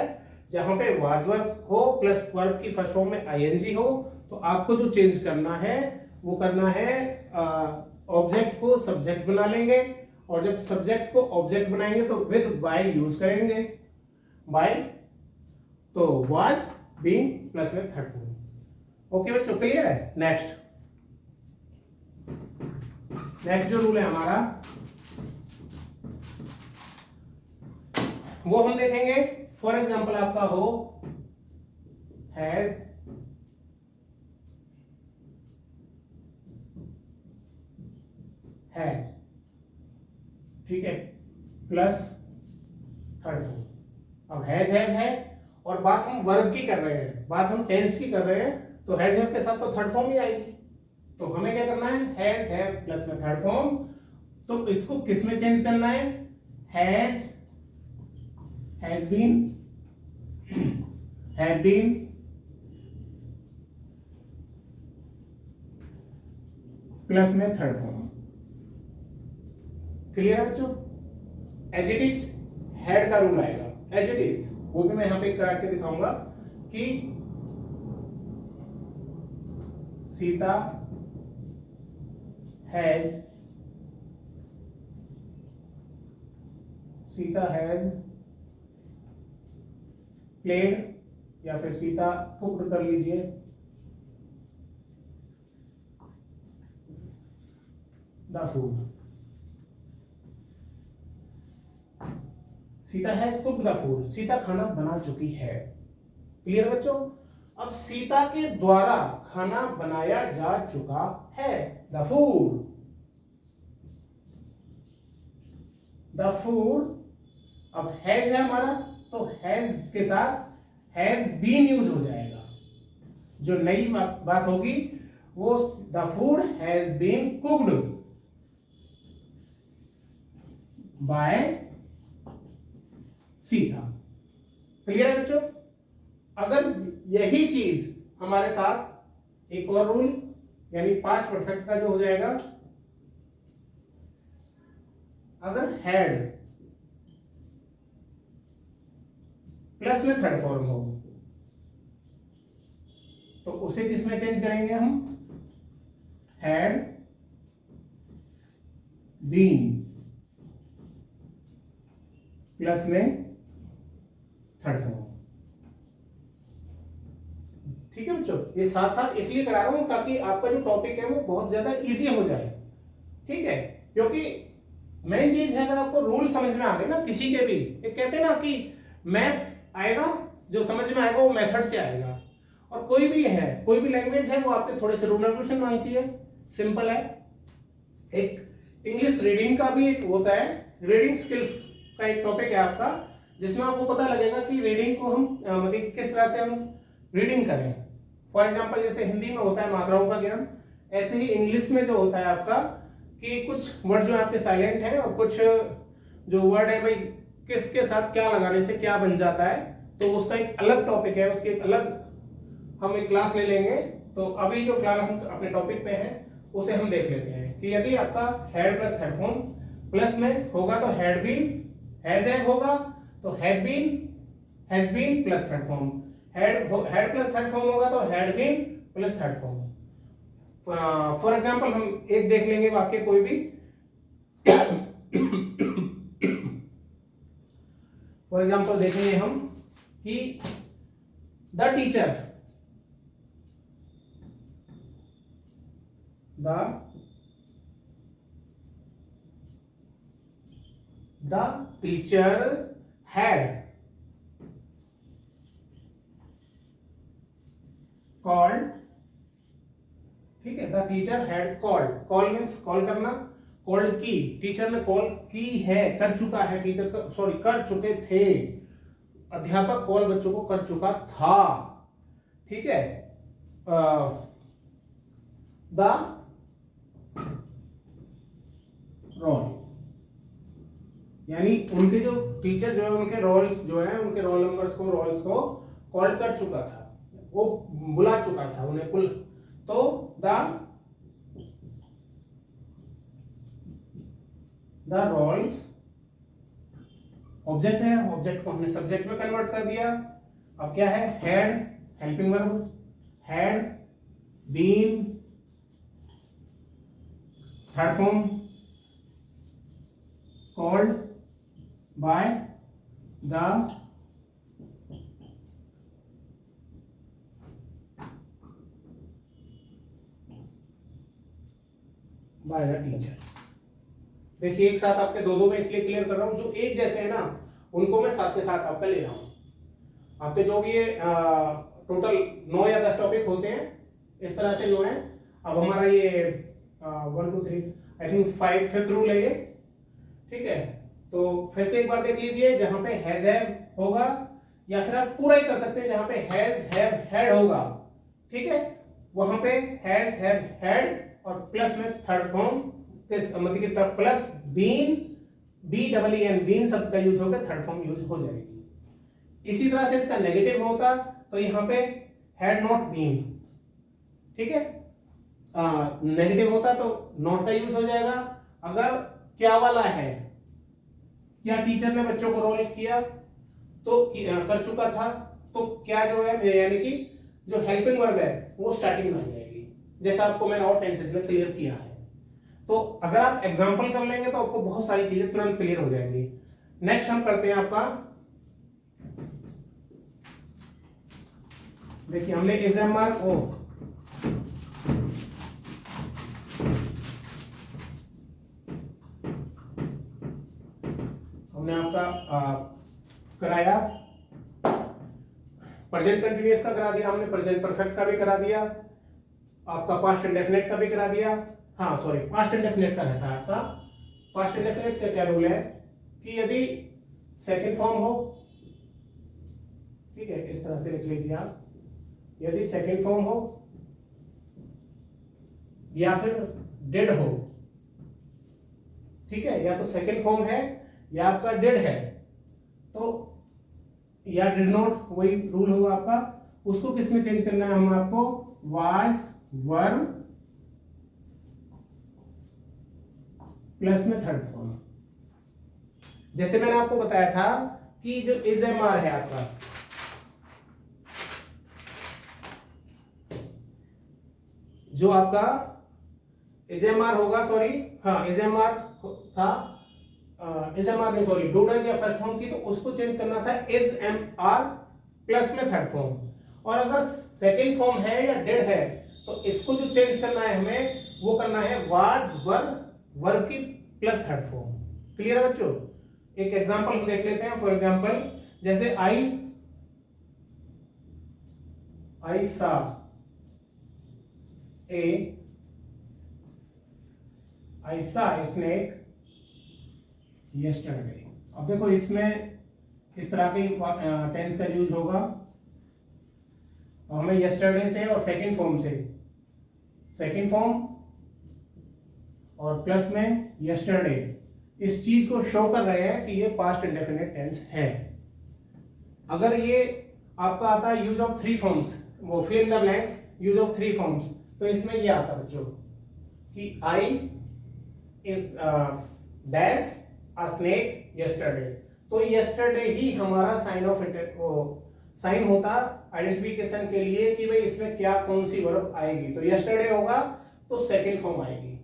जहां पे वाज वर्ब हो प्लस वर्ब की फर्स्ट फॉर्म में आईएनजी हो, तो आपको जो चेंज करना है वो करना है ऑब्जेक्ट को सब्जेक्ट बना लेंगे, और जब सब्जेक्ट को ऑब्जेक्ट बनाएंगे तो विद बाय यूज करेंगे। बाय तो वाज बीइंग प्लस में थर्ड फॉर्म। ओके बच्चों, क्लियर है? नेक्स्ट जो रूल है हमारा वो हम देखेंगे। फॉर एग्जाम्पल आपका हो हैज है, ठीक है, प्लस थर्ड फॉर्म। अब हैज है और बात हम वर्ब की कर रहे हैं, बात हम टेंस की कर रहे हैं, तो हैज हैव के साथ तो थर्ड फॉर्म ही आएगी। तो हमें क्या करना है, हैज हैव प्लस में थर्ड फॉर्म। तो इसको किस में चेंज करना है, has been, have been, plus में थर्ड फॉर्म। क्लियर है बच्चों? एज इट इज हैड का रूल आएगा, एज इट इज, वो भी मैं यहां पे करा के दिखाऊंगा कि सीता हैज प्लेड, या फिर सीता कुक्ड कर लीजिए, the food. Sita has cooked the food, Sita खाना बना चुकी है। क्लियर बच्चों? अब सीता के द्वारा खाना बनाया जा चुका है, द फूड। द फूड, अब हैज है हमारा, तो हैज के साथ हैज बीन यूज हो जाएगा। जो नई बात होगी वो the food has been cooked by Sita. Clear है बच्चों? अगर यही चीज हमारे साथ एक और रूल यानी पास्ट परफेक्ट का जो हो जाएगा, अगर हैड प्लस में थर्ड फॉर्म हो तो उसे किस में चेंज करेंगे हम, हैड बीन प्लस में थर्ड फॉर्म। ठीक है बच्चों, ये साथ साथ इसलिए करा रहा हूं ताकि आपका जो टॉपिक है वो बहुत ज्यादा इजी हो जाए। ठीक है, क्योंकि मेन चीज है, अगर आपको रूल समझ में आ गए ना किसी के भी, एक कहते हैं ना कि मैथ आएगा, जो समझ में आएगा वो मेथड से आएगा। और कोई भी है, कोई भी लैंग्वेज है, वो आपके थोड़े से रूल रेगुलेशन मांगती है, सिंपल है। एक इंग्लिश रीडिंग का भी एक होता है, रीडिंग स्किल्स का एक टॉपिक है आपका, जिसमें आपको पता लगेगा कि रीडिंग को हम मतलब किस तरह से हम रीडिंग करें। फॉर एग्जाम्पल जैसे हिंदी में होता है मात्राओं का ज्ञान, ऐसे ही इंग्लिश में जो होता है आपका कि कुछ वर्ड जो आपके साइलेंट है और कुछ जो वर्ड है भाई किसके साथ क्या लगाने से क्या बन जाता है, तो उसका एक अलग टॉपिक है, उसकी एक अलग हम एक क्लास ले लेंगे। तो अभी जो फिलहाल हम अपने टॉपिक पे हैं उसे हम देख लेते हैं कि यदि आपका had plus third form plus में होगा तो हैड बीन, हैज हैव होगा, तो has been plus third form, had plus third form होगा तो had been plus third form. For example हम एक देख लेंगे वाक्य कोई भी। फॉर एग्जाम्पल देखेंगे हम कि द टीचर had called, ठीक है, the teacher had called, call means call करना, कॉल्ड की, टीचर ने कॉल की है, कर चुका है, टीचर सॉरी कर चुके थे, अध्यापक कॉल बच्चों को कर चुका था, ठीक है। द रोल, यानी उनके जो टीचर जो है उनके रोल्स जो है उनके रोल नंबर्स को रोल्स को कॉल कर चुका था, वो बुला चुका था उन्हें बुल, तो द रोल्स ऑब्जेक्ट है, ऑब्जेक्ट को हमने सब्जेक्ट में कन्वर्ट कर दिया। अब क्या है, had helping verb, had been third form, called by the teacher. देखिए एक साथ आपके दो में इसलिए क्लियर कर रहा हूं, जो एक जैसे है ना उनको मैं साथ के साथ आपका ले रहा हूं। आपके जो भी ये टोटल 9 या 10 टॉपिक होते हैं इस तरह से जो है। अब हमारा ये 1 2 3 आई थिंक 5th रूल है ये, ठीक है। तो फिर से एक बार देख लीजिए, जहां पे हैज हैव होगा या फिर आप पूरा ही कर सकते हैं जहां पे हैज हैव हैड होगा, ठीक है, वहां पे हैज हैव हैड और प्लस में थर्ड फॉर्म, मतलब कि प्लस बीन, BEEN बीन शब्द का यूज होकर थर्ड फॉर्म यूज हो जाएगी। इसी तरह से इसका नेगेटिव होता तो यहाँ पे हैड नॉट बीन, ठीक है, नेगेटिव होता तो नॉट का यूज हो जाएगा। अगर क्या वाला है, क्या टीचर ने बच्चों को रोल किया तो कर चुका था, तो क्या जो है यानी कि जो हेल्पिंग वर्ब है वो स्टार्टिंग में आ जाएगी, जैसा आपको मैंने और टेंसेस में क्लियर किया है। तो अगर आप एग्जांपल कर लेंगे तो आपको बहुत सारी चीजें तुरंत क्लियर हो जाएंगी। नेक्स्ट हम करते हैं आपका, देखिए हमने एग्जाम्पल हमने आपका कराया, प्रेजेंट कंटिन्यूअस का करा दिया हमने, प्रेजेंट परफेक्ट का भी करा दिया, आपका पास्ट इंडेफिनिट का भी करा दिया। हाँ सॉरी, पास्ट इंडेफिनिट का रहता है आपका। पास्ट इंडेफिनिट का क्या रूल है कि यदि सेकंड फॉर्म हो, ठीक है, इस तरह से लिख लीजिए आप, यदि सेकंड फॉर्म हो या फिर डिड हो, ठीक है, या तो सेकंड फॉर्म है या आपका डिड है, तो या डिड नॉट, वही रूल होगा आपका। उसको किस में चेंज करना है, हम आपको वाज वर्ब प्लस में थर्ड फॉर्म। जैसे मैंने आपको बताया था कि जो इज एम आर है आपका, जो आपका इज एम आर होगा, सॉरी हाँ इज एम आर था, इज एम आर नहीं सॉरी डू डज या फर्स्ट फॉर्म थी, तो उसको चेंज करना था इज एम आर प्लस में थर्ड फॉर्म। और अगर सेकेंड फॉर्म है या डेड है तो इसको जो चेंज करना है हमें वो करना है वाज वर्ब की प्लस थर्ड फॉर्म। क्लियर है बच्चों? एक एग्जांपल हम देख लेते हैं। फॉर एग्जांपल जैसे आई सा स्नेक यस्टरडे। अब देखो इसमें इस तरह की टेंस का यूज होगा, और हमें यस्टरडे से और सेकंड फॉर्म से, सेकंड फॉर्म और प्लस में यस्टरडे, इस चीज को शो कर रहे हैं कि ये पास्ट इंडेफिनिट टेंस है। अगर ये आपका आता है यूज ऑफ थ्री फॉर्म्स, वो fill in the blanks use of three forms, तो इसमें ये आता है बच्चों कि I is dash a snake yesterday, तो यस्टरडे ही हमारा साइन होता आइडेंटिफिकेशन के लिए कि भाई इसमें क्या कौन सी वर्ब आएगी। तो यस्टरडे होगा तो सेकंड फॉर्म आएगी,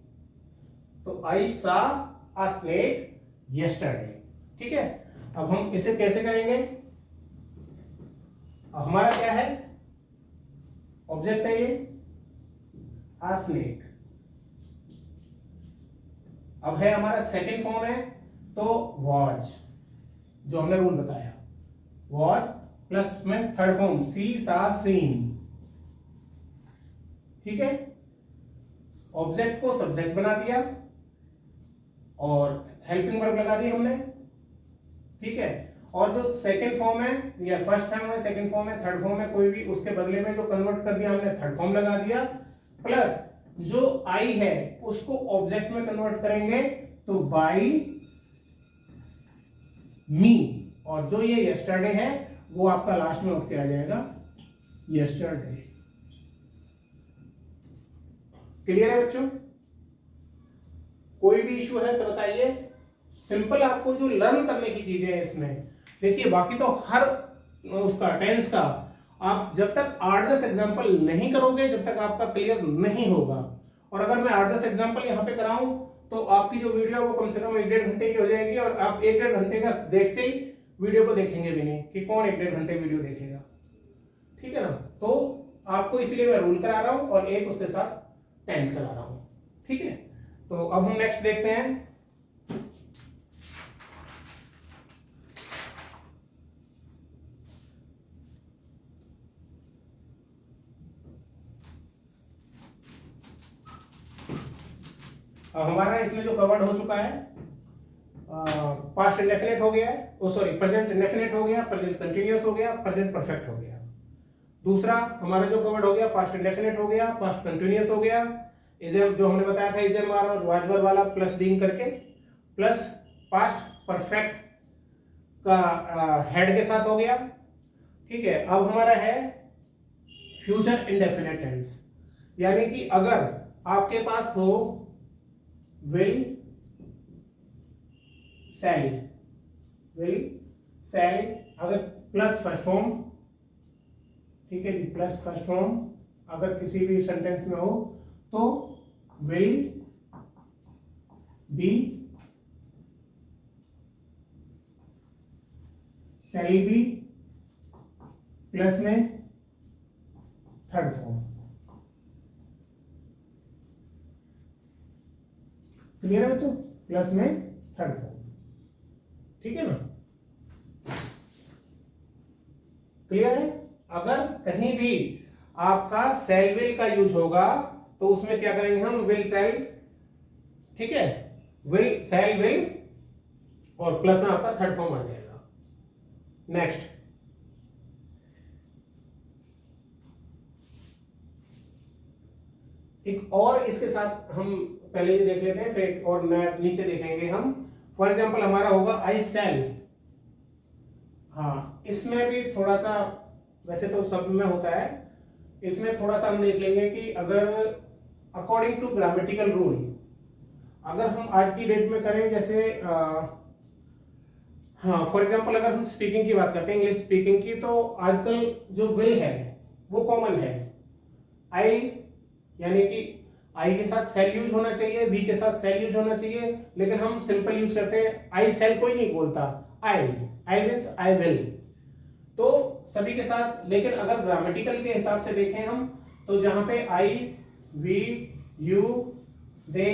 तो आई सा अ स्नेक यस्टरडे। ठीक है, अब हम इसे कैसे करेंगे? हमारा क्या है, ऑब्जेक्ट है ये अ स्नेक। अब है हमारा सेकंड फॉर्म है तो वॉच, जो हमने रूल बताया, वॉच प्लस में थर्ड फॉर्म सी सा सीन। ठीक है, ऑब्जेक्ट को सब्जेक्ट बना दिया और हेल्पिंग वर्ब लगा दी हमने। ठीक है, और जो सेकंड फॉर्म है या फर्स्ट फॉर्म है, सेकंड फॉर्म है, थर्ड फॉर्म है, कोई भी उसके बदले में जो कन्वर्ट कर दिया हमने थर्ड फॉर्म लगा दिया, प्लस जो आई है उसको ऑब्जेक्ट में कन्वर्ट करेंगे तो बाई मी, और जो ये यस्टरडे है वो आपका लास्ट में उठ के आ जाएगा यस्टरडे। क्लियर है बच्चों? कोई भी इशू है तो बताइए। सिंपल आपको जो लर्न करने की चीजें हैं इसमें, देखिए बाकी तो हर उसका टेंस का आप जब तक 8-10 एग्जांपल नहीं करोगे जब तक आपका क्लियर नहीं होगा। और अगर मैं 8-10 एग्जांपल यहाँ पे कराऊं तो आपकी जो वीडियो है वो कम से कम 1-1.5 घंटे की हो जाएगी, और आप 1-1.5 घंटे का देखते ही वीडियो को देखेंगे भी नहीं, कि कौन 1-1.5 घंटे वीडियो देखेगा। ठीक है ना, तो आपको इसलिए मैं रूल करा रहा हूं और एक उसके साथ टेंस करा रहा हूं। ठीक है, तो अब हम नेक्स्ट देखते हैं। अब हमारा इसमें जो कवर्ड हो चुका है, पास्ट इंडेफिनिट हो गया है, ओ सॉरी प्रेजेंट इंडेफिनिट हो गया, प्रेजेंट कंटिन्यूअस हो गया, प्रेजेंट परफेक्ट हो गया। दूसरा हमारा जो कवर्ड हो गया, पास्ट इंडेफिनिट हो गया, पास्ट कंटिन्यूअस हो गया, इजम जो हमने बताया था इजम और वाज वर्ब वाला प्लस बीइंग करके, प्लस पास्ट परफेक्ट का हेड के साथ हो गया। ठीक है, अब हमारा है फ्यूचर इंडेफिनिट टेंस, यानी कि अगर आपके पास हो विल सेल, विल सेल अगर प्लस फर्स्ट फॉर्म, ठीक है जी, प्लस फर्स्ट फॉर्म अगर किसी भी सेंटेंस में हो तो will be shall be plus में थर्ड फॉर्म। क्लियर है बच्चों? प्लस में थर्ड फॉर्म। ठीक है ना, क्लियर है? अगर कहीं भी आपका सेल विल का यूज होगा तो उसमें क्या करेंगे हम, विल सेल। ठीक है, विल सेल विल और प्लस में आपका थर्ड फॉर्म आ जाएगा। नेक्स्ट, एक और इसके साथ हम पहले ये देख लेते हैं, फिर एक और नया नीचे देखेंगे हम। फॉर एग्जांपल हमारा होगा आई सेल। हाँ, इसमें भी थोड़ा सा, वैसे तो सब में होता है, इसमें थोड़ा सा हम देख लेंगे कि अगर अकॉर्डिंग टू ग्रामेटिकल रूल अगर हम आज की डेट में करें, जैसे हाँ फॉर एग्जांपल अगर हम स्पीकिंग की बात करते हैं, इंग्लिश स्पीकिंग की, तो आजकल जो विल है वो कॉमन है। आई यानी कि आई के साथ सेल यूज होना चाहिए, वी के साथ सेल यूज होना चाहिए, लेकिन हम सिंपल यूज करते हैं आई सेल, कोई नहीं बोलता आई, आई मीन्स आई विल, तो सभी के साथ। लेकिन अगर ग्रामेटिकल के हिसाब से देखें हम, तो जहां पे आई वी यू दे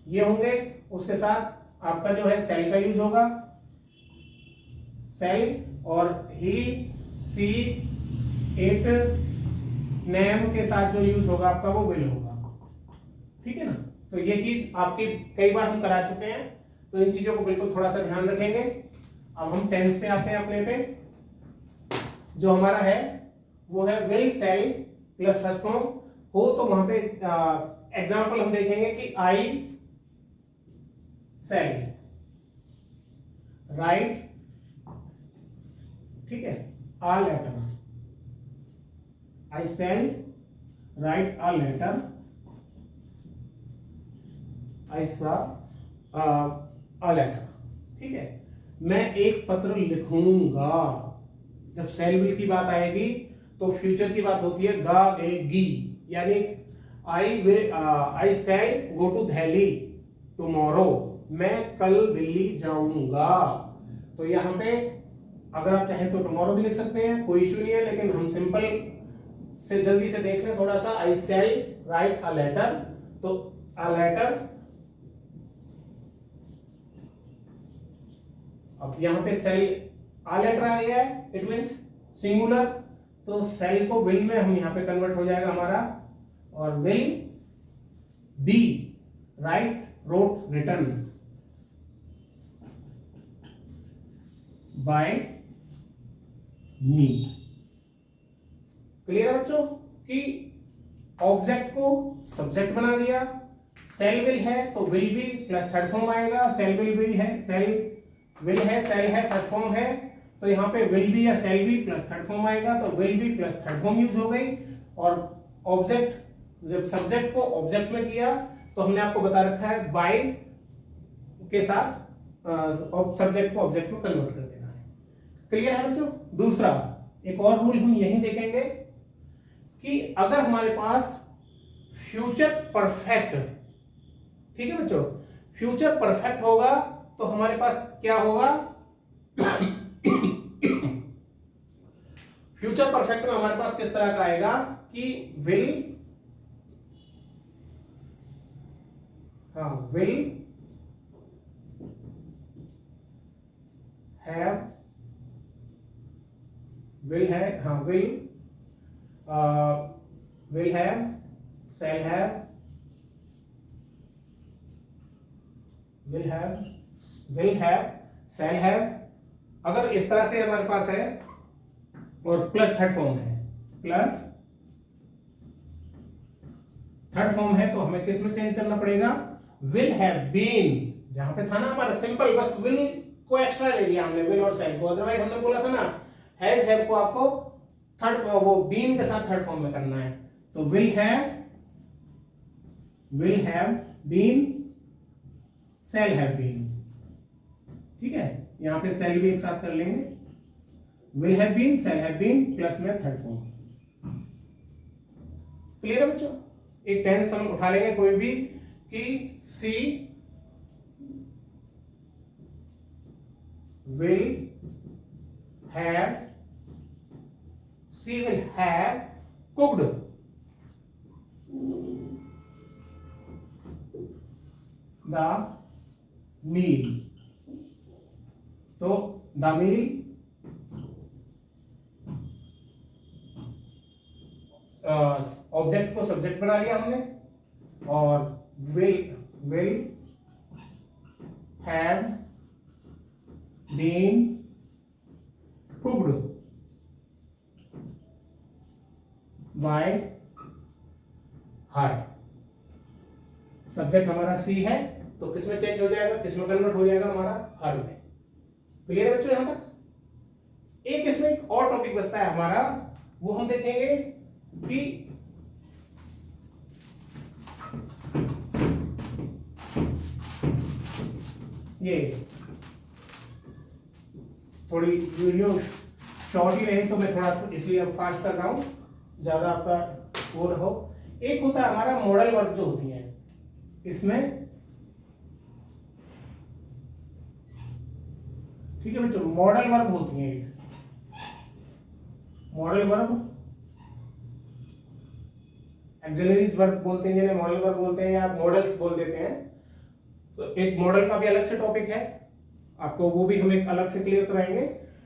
ये होंगे, उसके साथ आपका जो है सेल का यूज होगा, सेल, और ही सी इट नेम के साथ जो यूज होगा आपका वो विल होगा। ठीक है ना, तो ये चीज आपकी कई बार हम करा चुके हैं, तो इन चीजों को बिल्कुल थोड़ा सा ध्यान रखेंगे। अब हम टेंस पे आते हैं अपने पे। जो हमारा है वो है will shall plus first form हो, तो वहां पे एग्जांपल हम देखेंगे कि आई सेल राइट, ठीक है, a letter, I shall write a letter, I saw a letter। ठीक है, मैं एक पत्र लिखूंगा। जब सेल विल की बात आएगी तो फ्यूचर की बात होती है गाएगी, यानी आई शैल गो टू दिल्ली टुमारो, मैं कल दिल्ली जाऊंगा। तो यहाँ पे अगर आप चाहें तो टुमारो भी लिख सकते हैं, कोई इश्यू नहीं है, लेकिन हम सिंपल से जल्दी से देख लें थोड़ा सा। आई शैल राइट अ लेटर, तो अ लेटर, अब यहाँ पे सेल आ लेटर आ गया है, इट मींस सिंगुलर, तो सेल को विल में हम यहाँ पे कन्वर्ट हो जाएगा हमारा, और will be write wrote written by me. Clear है बच्चों कि ऑब्जेक्ट को सब्जेक्ट बना दिया, सेल विल है तो will be plus third form आएगा, सेल विल बी है, सेल विल है, सेल है, फर्स्ट फॉर्म है, तो यहाँ पे विल बी या shall be plus third form आएगा, तो will be plus third form use हो गई। और ऑब्जेक्ट, जब सब्जेक्ट को ऑब्जेक्ट में किया तो हमने आपको बता रखा है बाय के साथ सब्जेक्ट को ऑब्जेक्ट में कन्वर्ट कर देना है। क्लियर है बच्चों। दूसरा एक और रूल हम यही देखेंगे कि अगर हमारे पास फ्यूचर परफेक्ट, ठीक है बच्चों, फ्यूचर परफेक्ट होगा तो हमारे पास क्या होगा, फ्यूचर परफेक्ट में हमारे पास किस तरह का आएगा कि विल, विल हैव, विल है, will have, shall have, will have, shall have, अगर इस तरह से हमारे पास है और प्लस थर्ड फॉर्म है, प्लस थर्ड फॉर्म है, तो हमें किस में चेंज करना पड़ेगा, विल हैव बीन, जहां पे था ना हमारा सिंपल, बस विल को एक्स्ट्रा ले लिया हमने, विल और शैल को, अदरवाइज हमने बोला था ना हैज हैव को आपको थर्ड, वो बीन के साथ थर्ड फॉर्म में करना है, तो will have been, shall have been, ठीक है, यहां पे शैल भी एक साथ कर लेंगे, will have been, shall have been plus में थर्ड फॉर्म। क्लियर है बच्चों। एक टेंस हम उठा लेंगे कोई भी कि she will have, she will have cooked the meal, तो द मील ऑब्जेक्ट को सब्जेक्ट बना लिया हमने, और will have been cooked by her, subject हमारा सी है तो किसमें चेंज हो जाएगा, किसमें कन्वर्ट हो जाएगा, हमारा हर में। क्लियर है बच्चों यहां तक। एक इसमें एक और टॉपिक बचता है हमारा, वो हम देखेंगे कि ये थोड़ी वीडियो शॉर्ट ही रहे तो मैं थोड़ा इसलिए अब फास्ट कर रहा हूं, ज्यादा आपका वो ना हो। एक होता है हमारा मॉडल वर्क जो होती है इसमें, ठीक है बच्चों, मॉडल वर्ब होती है, मॉडल वर्ब, एक्सिलरीज वर्ब बोलते हैं जिन्हें मॉडल वर्ब बोलते हैं, या मॉडल्स बोल देते हैं। तो एक मॉडल का भी अलग से टॉपिक है, आपको वो भी हम एक अलग से क्लियर कराएंगे,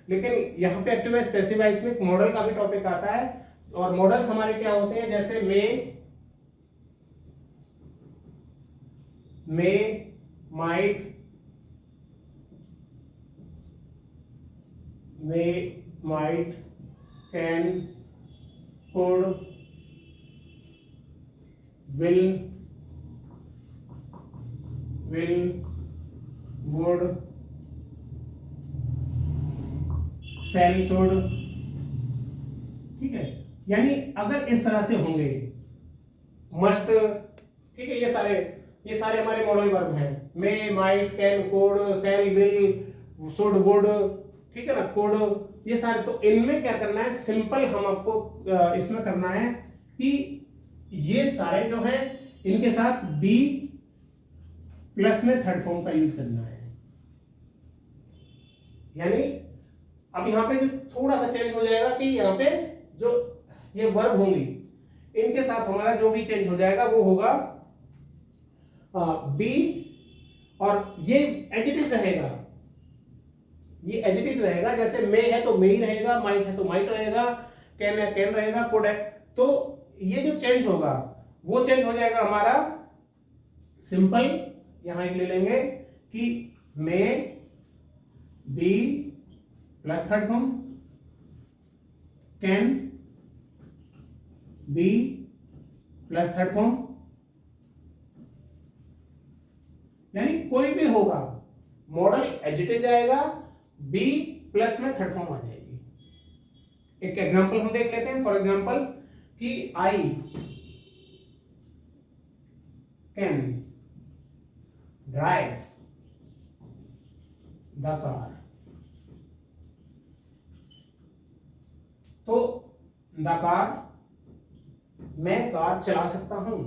लेकिन यहाँ पे एक्टिव स्पेसिव वॉइस में मॉडल का भी टॉपिक आता है। और मॉडल्स हमारे क्या होते हैं, जैसे may, might, can, could, will, would, shall, should, ठीक है। यानी अगर इस तरह से होंगे, मस्ट, ठीक है, ये सारे हमारे मॉडल वर्ब हैं, may, might, can, could, shall, will, should बोर्ड, ठीक है ना, कोड, ये सारे। तो इनमें क्या करना है, सिंपल हम आपको इसमें करना है कि ये सारे जो हैं इनके साथ बी प्लस में थर्ड फॉर्म का यूज करना है। यानी अब यहां पे जो थोड़ा सा चेंज हो जाएगा कि यहाँ पे जो ये वर्ब होंगी इनके साथ हमारा जो भी चेंज हो जाएगा वो होगा बी, और ये एज इट इज रहेगा, ये एज इट इज रहेगा। जैसे मे है तो मे ही रहेगा, माइट है तो माइट रहेगा, कैन है कैन रहेगा, कुड है। तो ये जो चेंज होगा वो चेंज हो जाएगा हमारा सिंपल, यहां एक ले लेंगे कि may be plus third form, can be plus third form, यानी कोई भी होगा मॉडल एज इट इज आएगा, बी प्लस में थर्ड फॉर्म आ जाएगी। एक एग्जांपल हम देख लेते हैं। फॉर एग्जांपल कि I can drive the car, तो द कार, मैं कार चला सकता हूं।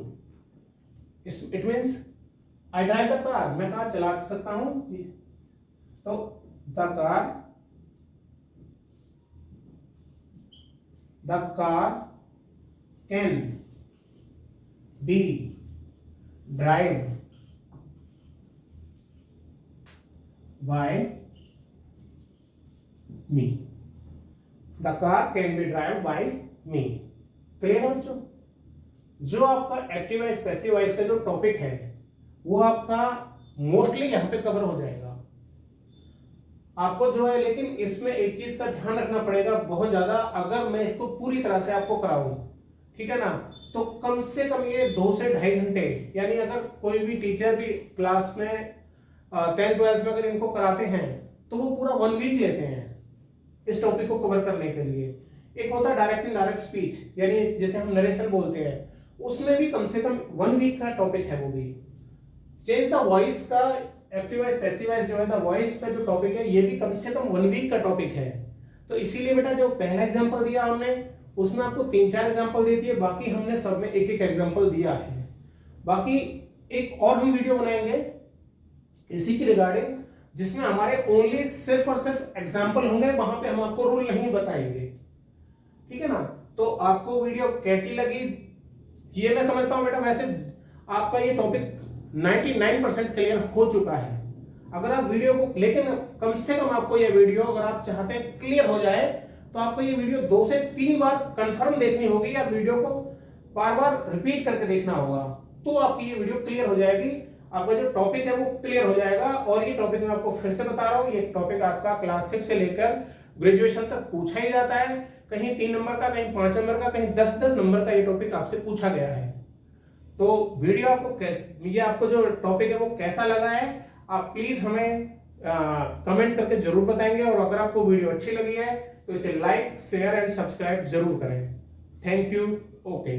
It means I drive the car, मैं कार चला सकता हूं। तो the car can be drive bye me, the car can be drive bye me. Clear है बच्चों? जो आपका एक्टिव वाइज पैसिव वाइज का जो टॉपिक है वो आपका मोस्टली यहां पे कवर हो जाएगा। आपको जो है, लेकिन इसमें एक चीज का ध्यान रखना पड़ेगा बहुत ज्यादा, अगर मैं इसको पूरी तरह से आपको कराऊं, ठीक है ना, तो कम से कम ये 2 से 2.5 घंटे, यानी अगर कोई भी टीचर भी क्लास में 10th 12th में अगर इनको कराते हैं तो वो पूरा 1 वीक लेते हैं इस टॉपिक को कवर करने के लिए। एक होता है डायरेक्ट एंड डायरेक्ट स्पीच, यानी जैसे हम नरेशन बोलते हैं, उसमें भी कम से कम 1 वीक का टॉपिक है वो भी। चेंज द वॉइस का एक्टिव वॉइस पैसिव वॉइस जो है द वॉइस का जो टॉपिक है ये भी कम से कम 1 वीक का टॉपिक है। तो इसीलिए बेटा जो पहला एग्जांपल दिया हमने उसमें आपको 3-4 एग्जांपल दे दिए, बाकी हमने सब में एक एक एग्जांपल दिया है। बाकी एक और हम वीडियो बनाएंगे इसी के रिगार्डिंग, जिसमें हमारे ओनली सिर्फ और सिर्फ एग्जांपल होंगे, वहां पे हम आपको रूल नहीं बताएंगे, ठीक है ना। तो आपको वीडियो कैसी लगी ये मैं समझता हूं बेटा, वैसे आपका ये टॉपिक 99% क्लियर हो चुका है। अगर आप वीडियो को, लेकिन कम से कम आपको ये वीडियो अगर आप चाहते हैं क्लियर हो जाए तो आपको ये वीडियो 2 से 3 बार कंफर्म देखनी होगी, या वीडियो को बार बार रिपीट करके देखना होगा, तो आपकी ये वीडियो क्लियर हो जाएगी, आपका जो टॉपिक है वो क्लियर हो जाएगा। और ये टॉपिक मैं आपको फिर से बता रहा हूँ, ये टॉपिक आपका क्लास 6 से लेकर ग्रेजुएशन तक पूछा ही जाता है, कहीं 3 नंबर का, कहीं 5 नंबर का, कहीं 10-10 नंबर का ये टॉपिक आपसे पूछा गया है। तो वीडियो आपको ये आपको जो टॉपिक है वो कैसा लगा है आप प्लीज हमें कमेंट करके जरूर बताएंगे, और अगर आपको वीडियो अच्छी लगी है तो इसे लाइक शेयर एंड सब्सक्राइब जरूर करें। Thank you. ओके।